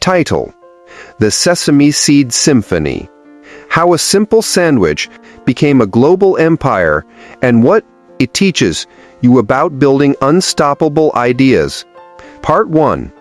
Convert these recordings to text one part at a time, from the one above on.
Title: The Sesame Seed Symphony. How a simple sandwich became a global empire and what it teaches you about building unstoppable ideas. Part 1.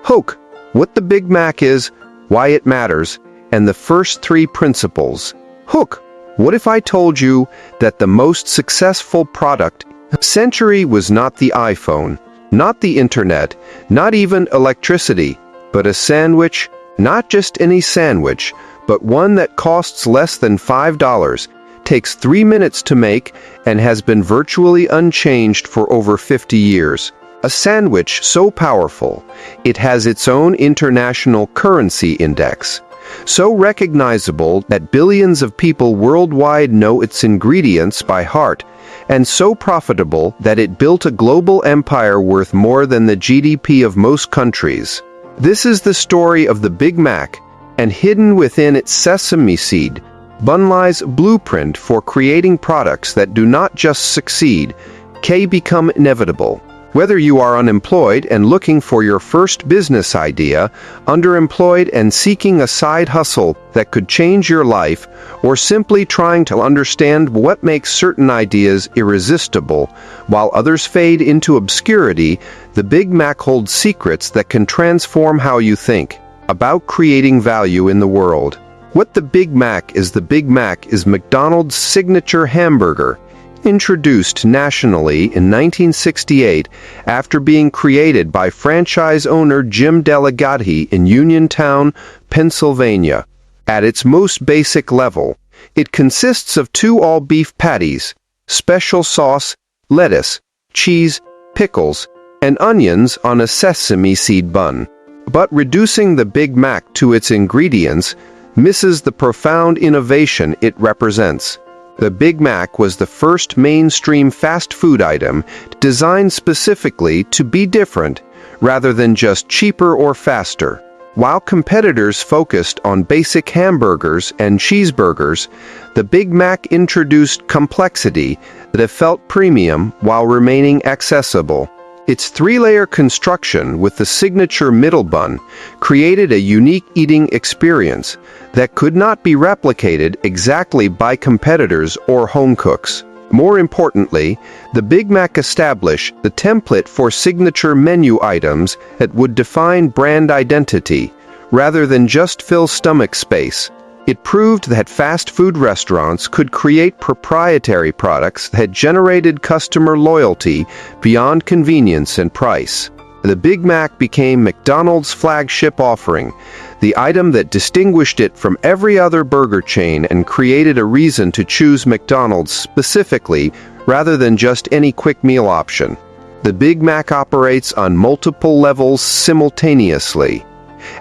Hook: what the Big Mac is, why it matters, and the first 3 principles. Hook: what if I told you that the most successful product of the century was not the iPhone, not the internet, not even electricity, but a sandwich? Not just any sandwich, but one that costs less than $5, takes 3 minutes to make, and has been virtually unchanged for over 50 years. A sandwich so powerful, it has its own international currency index. So recognizable that billions of people worldwide know its ingredients by heart, and so profitable that it built a global empire worth more than the GDP of most countries. This is the story of the Big Mac, and hidden within its sesame seed bun lies a blueprint for creating products that do not just succeed, can become inevitable. Whether you are unemployed and looking for your first business idea, underemployed and seeking a side hustle that could change your life, or simply trying to understand what makes certain ideas irresistible while others fade into obscurity, the Big Mac holds secrets that can transform how you think about creating value in the world. What the Big Mac is: the Big Mac is McDonald's signature hamburger. Introduced nationally in 1968 after being created by franchise owner Jim Delagatti in Uniontown, Pennsylvania. At its most basic level, it consists of 2 all-beef patties, special sauce, lettuce, cheese, pickles, and onions on a sesame seed bun. But reducing the Big Mac to its ingredients misses the profound innovation it represents. The Big Mac was the first mainstream fast food item designed specifically to be different, rather than just cheaper or faster. While competitors focused on basic hamburgers and cheeseburgers, the Big Mac introduced complexity that felt premium while remaining accessible. Its 3-layer construction with the signature middle bun created a unique eating experience that could not be replicated exactly by competitors or home cooks. More importantly, the Big Mac established the template for signature menu items that would define brand identity, rather than just fill stomach space. It proved that fast food restaurants could create proprietary products that generated customer loyalty beyond convenience and price. The Big Mac became McDonald's flagship offering, the item that distinguished it from every other burger chain and created a reason to choose McDonald's specifically rather than just any quick meal option. The Big Mac operates on multiple levels simultaneously.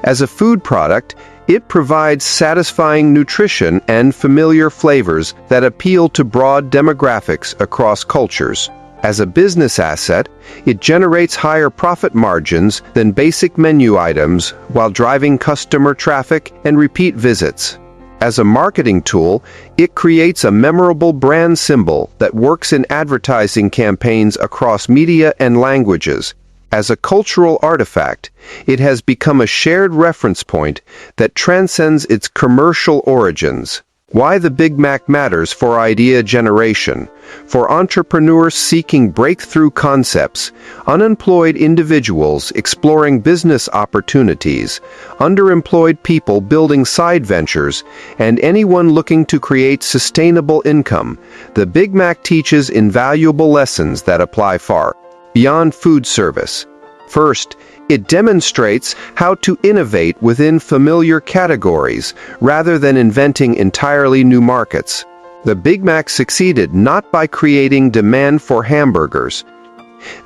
As a food product, it provides satisfying nutrition and familiar flavors that appeal to broad demographics across cultures. As a business asset, it generates higher profit margins than basic menu items while driving customer traffic and repeat visits. As a marketing tool, it creates a memorable brand symbol that works in advertising campaigns across media and languages. As a cultural artifact, it has become a shared reference point that transcends its commercial origins. Why the Big Mac matters for idea generation. For entrepreneurs seeking breakthrough concepts, unemployed individuals exploring business opportunities, underemployed people building side ventures, and anyone looking to create sustainable income, the Big Mac teaches invaluable lessons that apply far beyond food service. First, it demonstrates how to innovate within familiar categories rather than inventing entirely new markets. The Big Mac succeeded not by creating demand for hamburgers.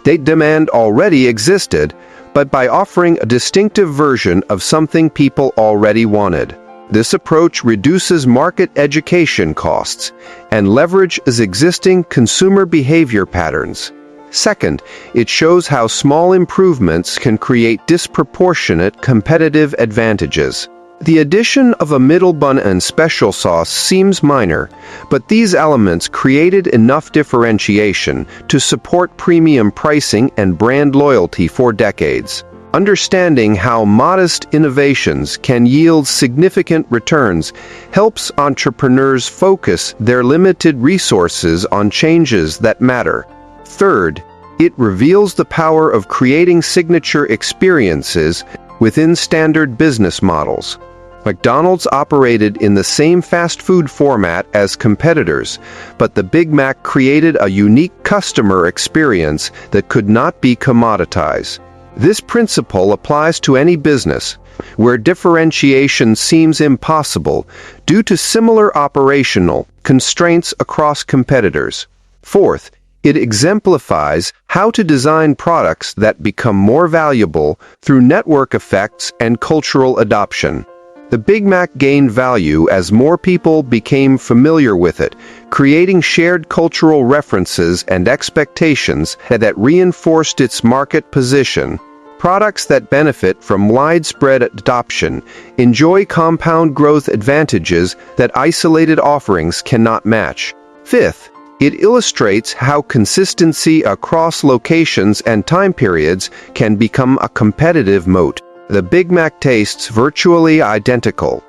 That demand already existed, but by offering a distinctive version of something people already wanted. This approach reduces market education costs and leverages existing consumer behavior patterns. Second, it shows how small improvements can create disproportionate competitive advantages. The addition of a middle bun and special sauce seems minor, but these elements created enough differentiation to support premium pricing and brand loyalty for decades. Understanding how modest innovations can yield significant returns helps entrepreneurs focus their limited resources on changes that matter. Third, it reveals the power of creating signature experiences within standard business models. McDonald's operated in the same fast food format as competitors, but the Big Mac created a unique customer experience that could not be commoditized. This principle applies to any business where differentiation seems impossible due to similar operational constraints across competitors. Fourth, it exemplifies how to design products that become more valuable through network effects and cultural adoption. The Big Mac gained value as more people became familiar with it, creating shared cultural references and expectations that reinforced its market position. Products that benefit from widespread adoption enjoy compound growth advantages that isolated offerings cannot match. Fifth, it illustrates how consistency across locations and time periods can become a competitive moat. The Big Mac tastes virtually identical,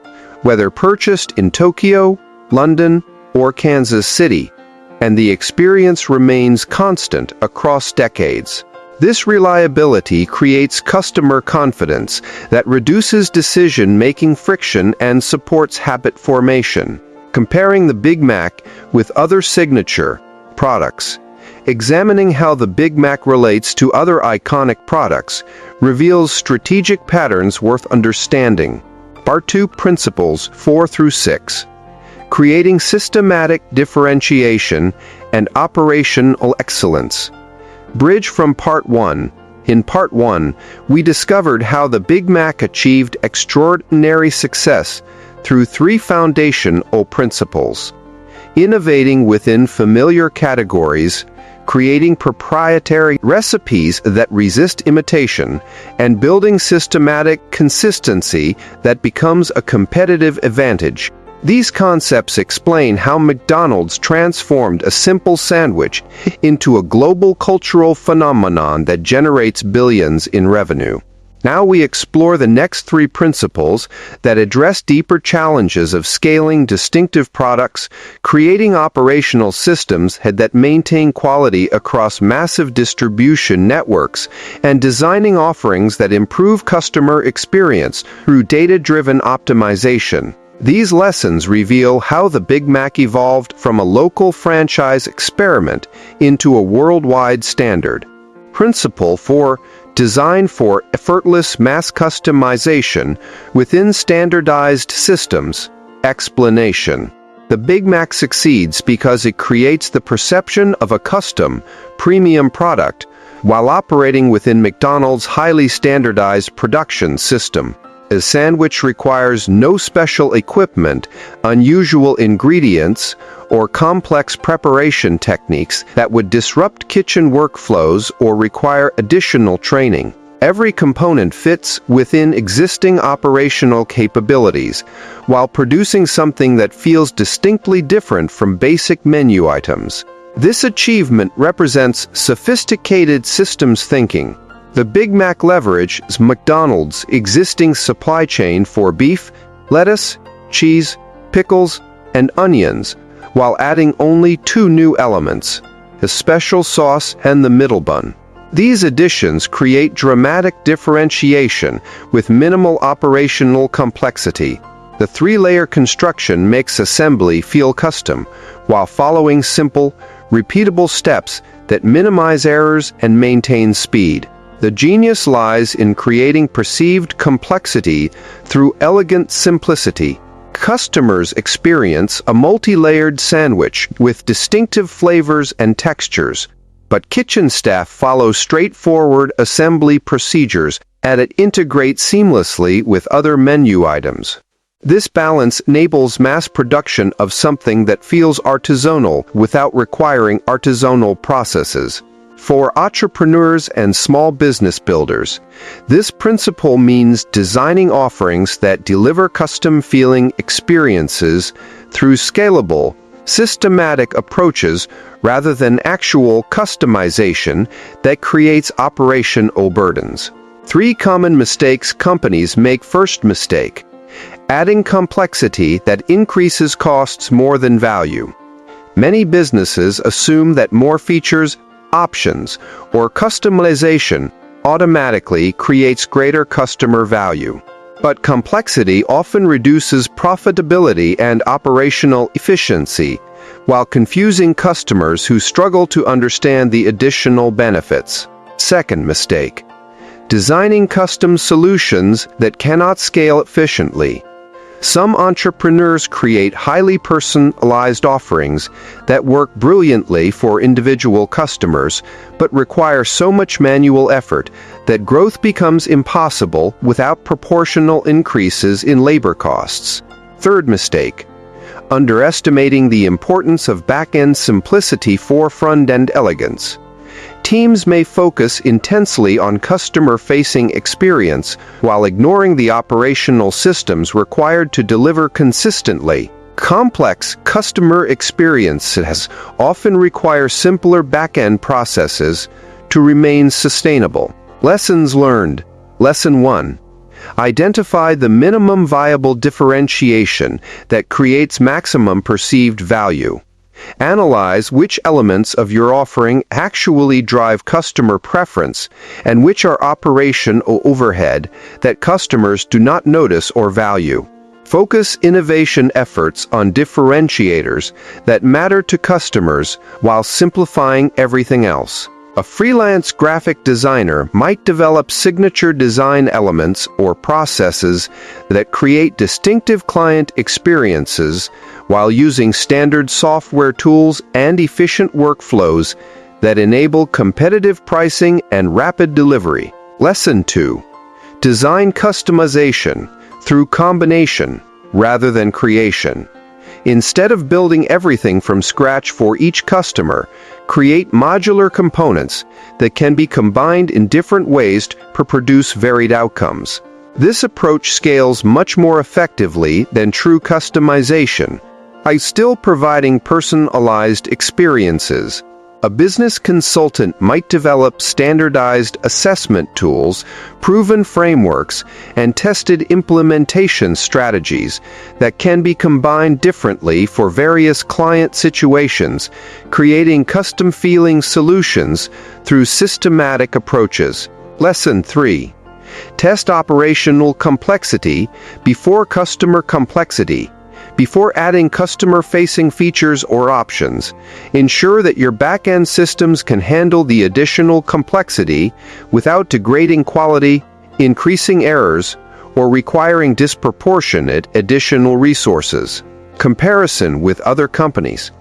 whether purchased in Tokyo, London, or Kansas City, and the experience remains constant across decades. This reliability creates customer confidence that reduces decision-making friction and supports habit formation. Comparing the Big Mac with other signature products, examining how the Big Mac relates to other iconic products reveals strategic patterns worth understanding. Part 2, Principles 4 through 6. Creating systematic differentiation and operational excellence. Bridge from Part 1. In Part 1, we discovered how the Big Mac achieved extraordinary success through 3 foundational principles: innovating within familiar categories, creating proprietary recipes that resist imitation, and building systematic consistency that becomes a competitive advantage. These concepts explain how McDonald's transformed a simple sandwich into a global cultural phenomenon that generates billions in revenue. Now we explore the next 3 principles that address deeper challenges of scaling distinctive products, creating operational systems that maintain quality across massive distribution networks, and designing offerings that improve customer experience through data-driven optimization. These lessons reveal how the Big Mac evolved from a local franchise experiment into a worldwide standard. Principle 4. Design for effortless mass customization within standardized systems. Explanation. The Big Mac succeeds because it creates the perception of a custom, premium product while operating within McDonald's highly standardized production system. A sandwich requires no special equipment, unusual ingredients, or complex preparation techniques that would disrupt kitchen workflows or require additional training. Every component fits within existing operational capabilities, while producing something that feels distinctly different from basic menu items. This achievement represents sophisticated systems thinking. The Big Mac leverages McDonald's existing supply chain for beef, lettuce, cheese, pickles, and onions, while adding only 2 new elements, a special sauce and the middle bun. These additions create dramatic differentiation with minimal operational complexity. The 3-layer construction makes assembly feel custom, while following simple, repeatable steps that minimize errors and maintain speed. The genius lies in creating perceived complexity through elegant simplicity. Customers experience a multi-layered sandwich with distinctive flavors and textures, but kitchen staff follow straightforward assembly procedures that integrate seamlessly with other menu items. This balance enables mass production of something that feels artisanal without requiring artisanal processes. For entrepreneurs and small business builders, this principle means designing offerings that deliver custom-feeling experiences through scalable, systematic approaches rather than actual customization that creates operational burdens. 3 common mistakes companies make. First mistake: adding complexity that increases costs more than value. Many businesses assume that more features, options, or customization automatically creates greater customer value. But complexity often reduces profitability and operational efficiency, while confusing customers who struggle to understand the additional benefits. Second mistake: designing custom solutions that cannot scale efficiently. Some entrepreneurs create highly personalized offerings that work brilliantly for individual customers, but require so much manual effort that growth becomes impossible without proportional increases in labor costs. Third mistake: underestimating the importance of back-end simplicity for front-end elegance. Teams may focus intensely on customer-facing experience while ignoring the operational systems required to deliver consistently. Complex customer experiences often require simpler back-end processes to remain sustainable. Lessons learned. Lesson 1. Identify the minimum viable differentiation that creates maximum perceived value. Analyze which elements of your offering actually drive customer preference and which are operation or overhead that customers do not notice or value. Focus innovation efforts on differentiators that matter to customers while simplifying everything else. A freelance graphic designer might develop signature design elements or processes that create distinctive client experiences while using standard software tools and efficient workflows that enable competitive pricing and rapid delivery. Lesson 2. Design customization through combination rather than creation. Instead of building everything from scratch for each customer, create modular components that can be combined in different ways to produce varied outcomes. This approach scales much more effectively than true customization, by still providing personalized experiences. A business consultant might develop standardized assessment tools, proven frameworks, and tested implementation strategies that can be combined differently for various client situations, creating custom-feeling solutions through systematic approaches. Lesson 3. Test operational complexity before customer complexity. Before adding customer-facing features or options, ensure that your back-end systems can handle the additional complexity without degrading quality, increasing errors, or requiring disproportionate additional resources. Comparison with other companies.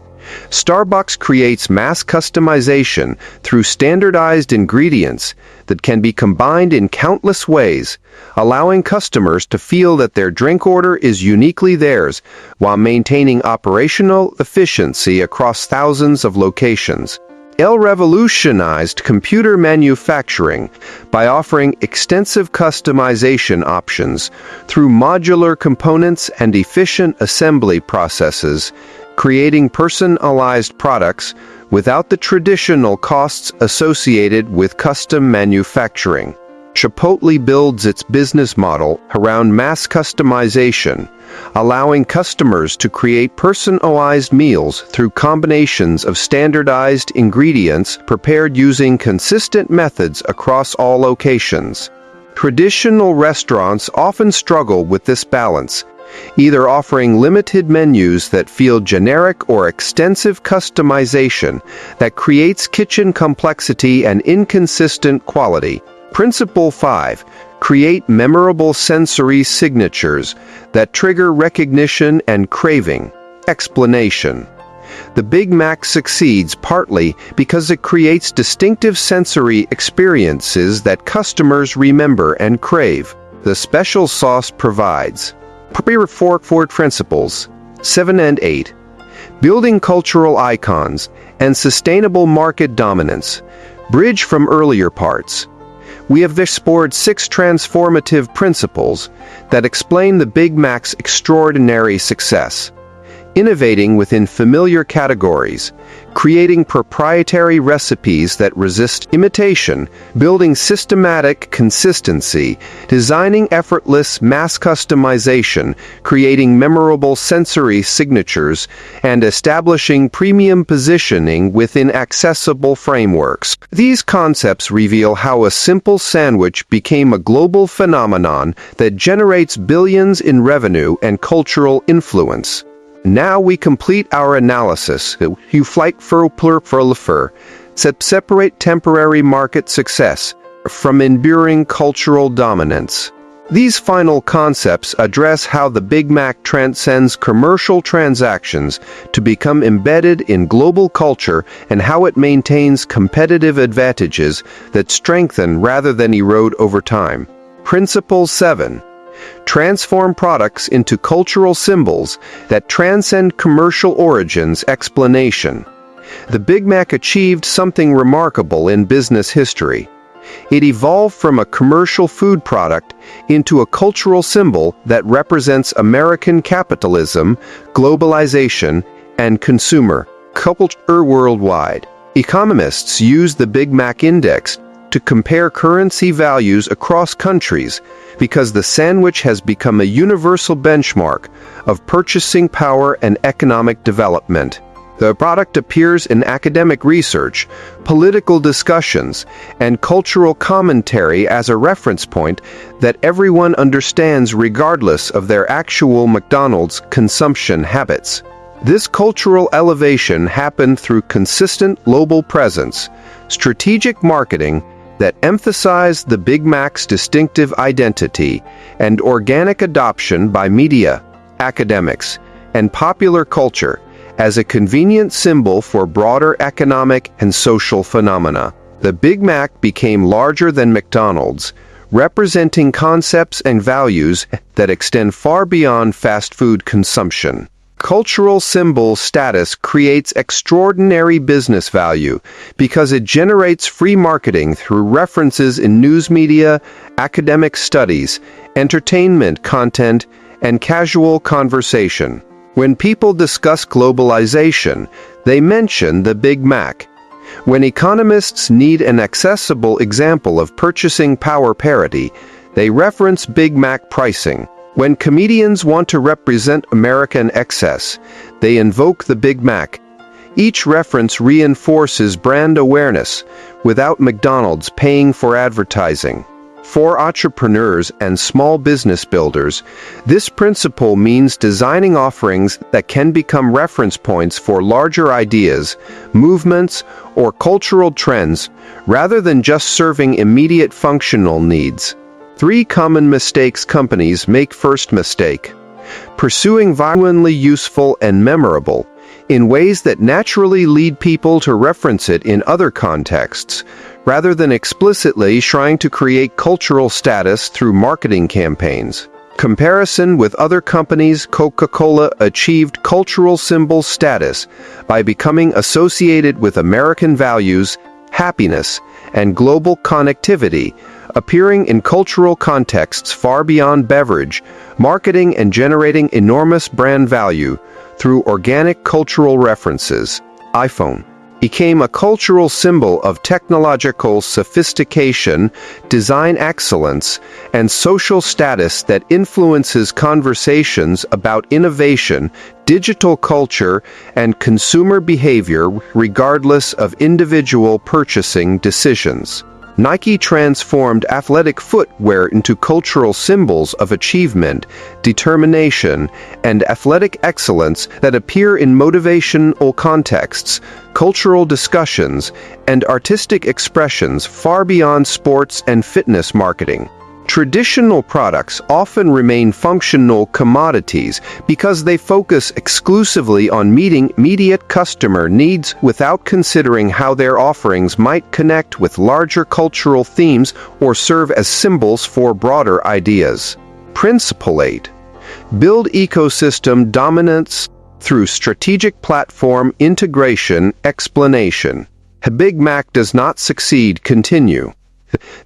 Starbucks creates mass customization through standardized ingredients that can be combined in countless ways, allowing customers to feel that their drink order is uniquely theirs while maintaining operational efficiency across thousands of locations. Dell revolutionized computer manufacturing by offering extensive customization options through modular components and efficient assembly processes, creating personalized products without the traditional costs associated with custom manufacturing. Chipotle builds its business model around mass customization, allowing customers to create personalized meals through combinations of standardized ingredients prepared using consistent methods across all locations. Traditional restaurants often struggle with this balance, either offering limited menus that feel generic or extensive customization that creates kitchen complexity and inconsistent quality. Principle 5. Create memorable sensory signatures that trigger recognition and craving. Explanation. The Big Mac succeeds partly because it creates distinctive sensory experiences that customers remember and crave. The special sauce provides. Four principles, 7 and 8. Building cultural icons and sustainable market dominance. Bridge from earlier parts. We have explored 6 transformative principles that explain the Big Mac's extraordinary success. innovating within familiar categories, creating proprietary recipes that resist imitation, building systematic consistency, designing effortless mass customization, creating memorable sensory signatures, and establishing premium positioning within accessible frameworks. These concepts reveal how a simple sandwich became a global phenomenon that generates billions in revenue and cultural influence. Now we complete our analysis. You flight for separate temporary market success from enduring cultural dominance. These final concepts address how the Big Mac transcends commercial transactions to become embedded in global culture and how it maintains competitive advantages that strengthen rather than erode over time. Principle 7. Transform products into cultural symbols that transcend commercial origins. Explanation. The Big Mac achieved something remarkable in business history. It evolved from a commercial food product into a cultural symbol that represents American capitalism, globalization, and consumer culture worldwide. Economists use the Big Mac Index to compare currency values across countries because the sandwich has become a universal benchmark of purchasing power and economic development. The product appears in academic research, political discussions, and cultural commentary as a reference point that everyone understands regardless of their actual McDonald's consumption habits. This cultural elevation happened through consistent global presence, strategic marketing that emphasized the Big Mac's distinctive identity, and organic adoption by media, academics, and popular culture as a convenient symbol for broader economic and social phenomena. The Big Mac became larger than McDonald's, representing concepts and values that extend far beyond fast food consumption. Cultural symbol status creates extraordinary business value because it generates free marketing through references in news media, academic studies, entertainment content, and casual conversation. When people discuss globalization, they mention the Big Mac. When economists need an accessible example of purchasing power parity, they reference Big Mac pricing. When comedians want to represent American excess, they invoke the Big Mac. Each reference reinforces brand awareness without McDonald's paying for advertising. For entrepreneurs and small business builders, this principle means designing offerings that can become reference points for larger ideas, movements, or cultural trends, rather than just serving immediate functional needs. 3 common mistakes companies make. First mistake: pursuing genuinely useful and memorable in ways that naturally lead people to reference it in other contexts, rather than explicitly trying to create cultural status through marketing campaigns. Comparison with other companies. Coca-Cola achieved cultural symbol status by becoming associated with American values, happiness, and global connectivity, appearing in cultural contexts far beyond beverage, marketing, and generating enormous brand value through organic cultural references. iPhone became a cultural symbol of technological sophistication, design excellence, and social status that influences conversations about innovation, digital culture, and consumer behavior regardless of individual purchasing decisions. Nike transformed athletic footwear into cultural symbols of achievement, determination, and athletic excellence that appear in motivational contexts, cultural discussions, and artistic expressions far beyond sports and fitness marketing. Traditional products often remain functional commodities because they focus exclusively on meeting immediate customer needs without considering how their offerings might connect with larger cultural themes or serve as symbols for broader ideas. Principle 8. Build ecosystem dominance through strategic platform integration. Explanation. A Big Mac does not succeed. Continue.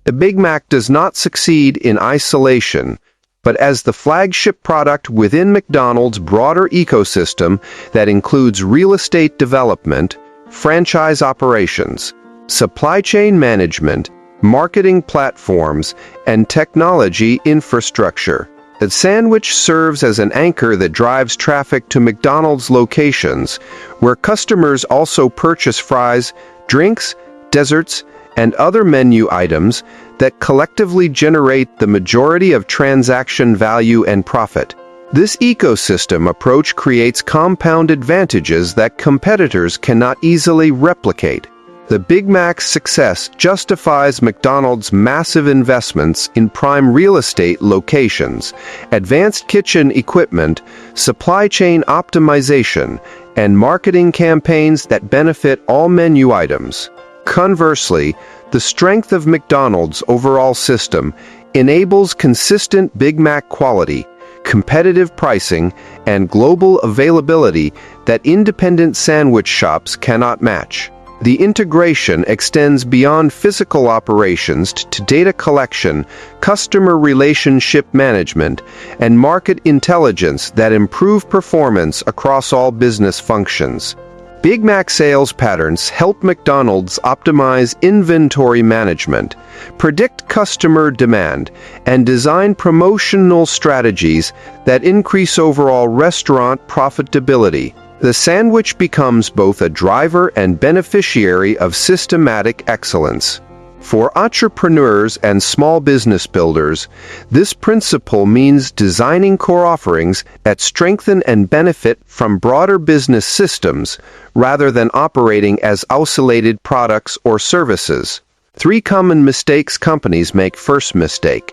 The Big Mac does not succeed in isolation. but as the flagship product within McDonald's broader ecosystem that includes real estate development, franchise operations, supply chain management, marketing platforms, and technology infrastructure. The sandwich serves as an anchor that drives traffic to McDonald's locations, where customers also purchase fries, drinks, desserts, and other menu items that collectively generate the majority of transaction value and profit. This ecosystem approach creates compound advantages that competitors cannot easily replicate. The Big Mac's success justifies McDonald's massive investments in prime real estate locations, advanced kitchen equipment, supply chain optimization, and marketing campaigns that benefit all menu items. Conversely, the strength of McDonald's overall system enables consistent Big Mac quality, competitive pricing, and global availability that independent sandwich shops cannot match. The integration extends beyond physical operations to data collection, customer relationship management, and market intelligence that improve performance across all business functions. Big Mac sales patterns help McDonald's optimize inventory management, predict customer demand, and design promotional strategies that increase overall restaurant profitability. The sandwich becomes both a driver and beneficiary of systematic excellence. For entrepreneurs and small business builders, this principle means designing core offerings that strengthen and benefit from broader business systems rather than operating as isolated products or services. 3 common mistakes companies make. First mistake: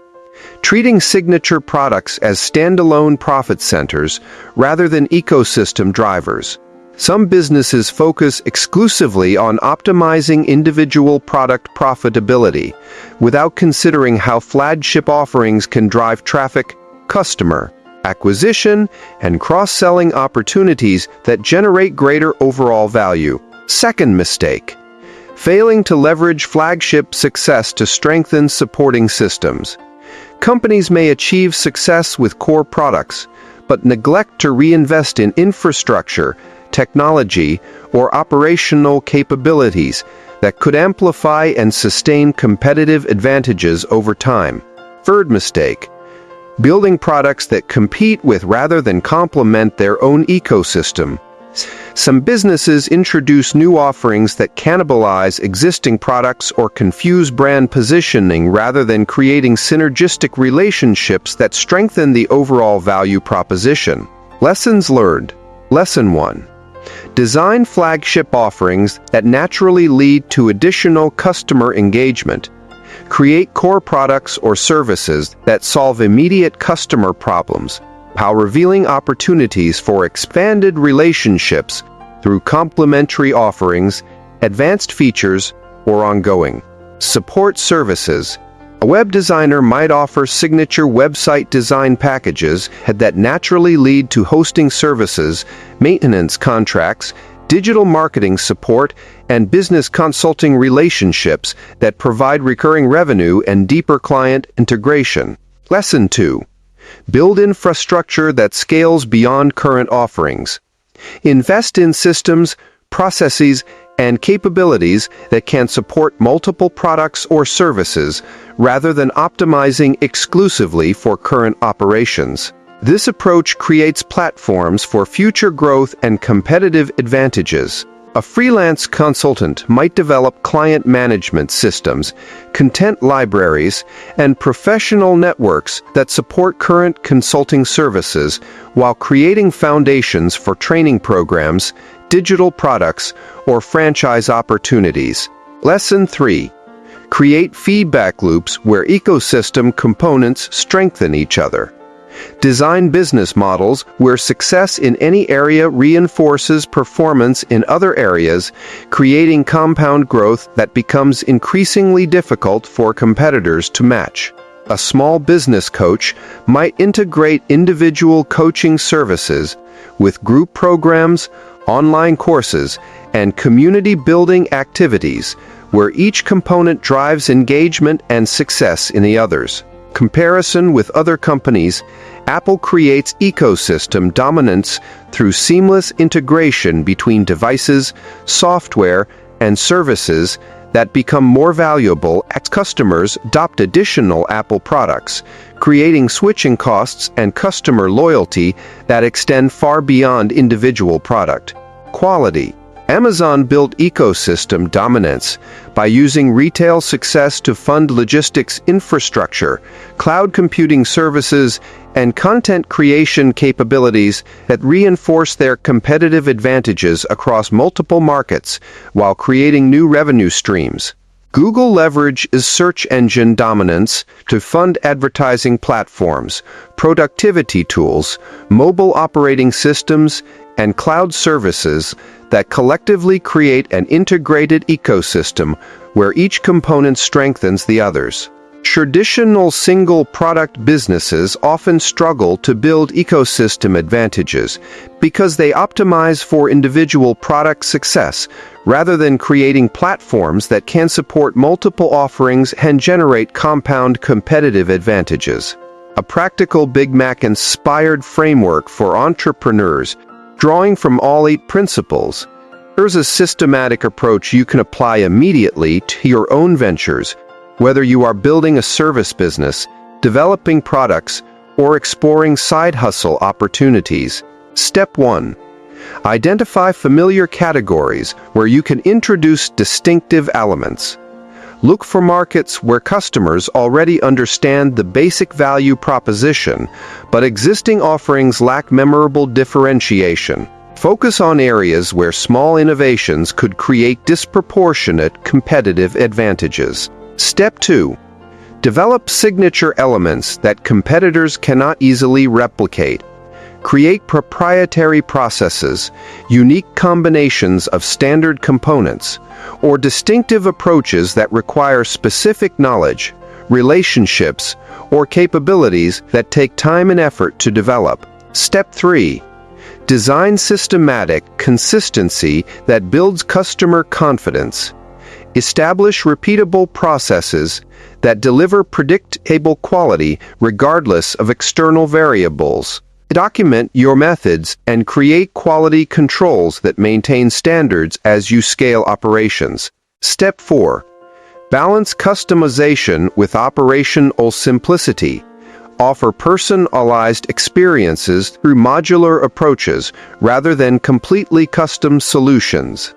treating signature products as standalone profit centers rather than ecosystem drivers. Some businesses focus exclusively on optimizing individual product profitability, without considering how flagship offerings can drive traffic, customer acquisition, and cross-selling opportunities that generate greater overall value. Second mistake: failing to leverage flagship success to strengthen supporting systems. Companies may achieve success with core products, but neglect to reinvest in infrastructure, technology, or operational capabilities that could amplify and sustain competitive advantages over time. Third mistake: building products that compete with rather than complement their own ecosystem. Some businesses introduce new offerings that cannibalize existing products or confuse brand positioning rather than creating synergistic relationships that strengthen the overall value proposition. Lessons learned. Lesson 1. Design flagship offerings that naturally lead to additional customer engagement. Create core products or services that solve immediate customer problems, while revealing opportunities for expanded relationships through complementary offerings, advanced features, or ongoing support services. A web designer might offer signature website design packages that naturally lead to hosting services, maintenance contracts, digital marketing support, and business consulting relationships that provide recurring revenue and deeper client integration. Lesson 2. Build infrastructure that scales beyond current offerings. Invest in systems, processes, and capabilities that can support multiple products or services rather than optimizing exclusively for current operations. This approach creates platforms for future growth and competitive advantages. A freelance consultant might develop client management systems, content libraries, and professional networks that support current consulting services while creating foundations for training programs, digital products, or franchise opportunities. Lesson 3. Create feedback loops where ecosystem components strengthen each other. Design business models where success in any area reinforces performance in other areas, creating compound growth that becomes increasingly difficult for competitors to match. A small business coach might integrate individual coaching services with group programs, online courses, and community-building activities where each component drives engagement and success in the others. Comparison with other companies, Apple creates ecosystem dominance through seamless integration between devices, software, and services that become more valuable as customers adopt additional Apple products, creating switching costs and customer loyalty that extend far beyond individual product. Quality. Amazon built ecosystem dominance by using retail success to fund logistics infrastructure, cloud computing services, and content creation capabilities that reinforce their competitive advantages across multiple markets while creating new revenue streams. Google leverages search engine dominance to fund advertising platforms, productivity tools, mobile operating systems, and cloud services that collectively create an integrated ecosystem where each component strengthens the others. Traditional single-product businesses often struggle to build ecosystem advantages because they optimize for individual product success rather than creating platforms that can support multiple offerings and generate compound competitive advantages. A practical Big Mac-inspired framework for entrepreneurs, drawing from all 8 principles. There's a systematic approach you can apply immediately to your own ventures, whether you are building a service business, developing products, or exploring side hustle opportunities. Step 1. Identify familiar categories where you can introduce distinctive elements. Look for markets where customers already understand the basic value proposition, but existing offerings lack memorable differentiation. Focus on areas where small innovations could create disproportionate competitive advantages. Step 2. Develop signature elements that competitors cannot easily replicate. Create proprietary processes, unique combinations of standard components, or distinctive approaches that require specific knowledge, relationships, or capabilities that take time and effort to develop. Step 3. Design systematic consistency that builds customer confidence. Establish repeatable processes that deliver predictable quality regardless of external variables. Document your methods and create quality controls that maintain standards as you scale operations. Step 4. Balance customization with operational simplicity. Offer personalized experiences through modular approaches rather than completely custom solutions.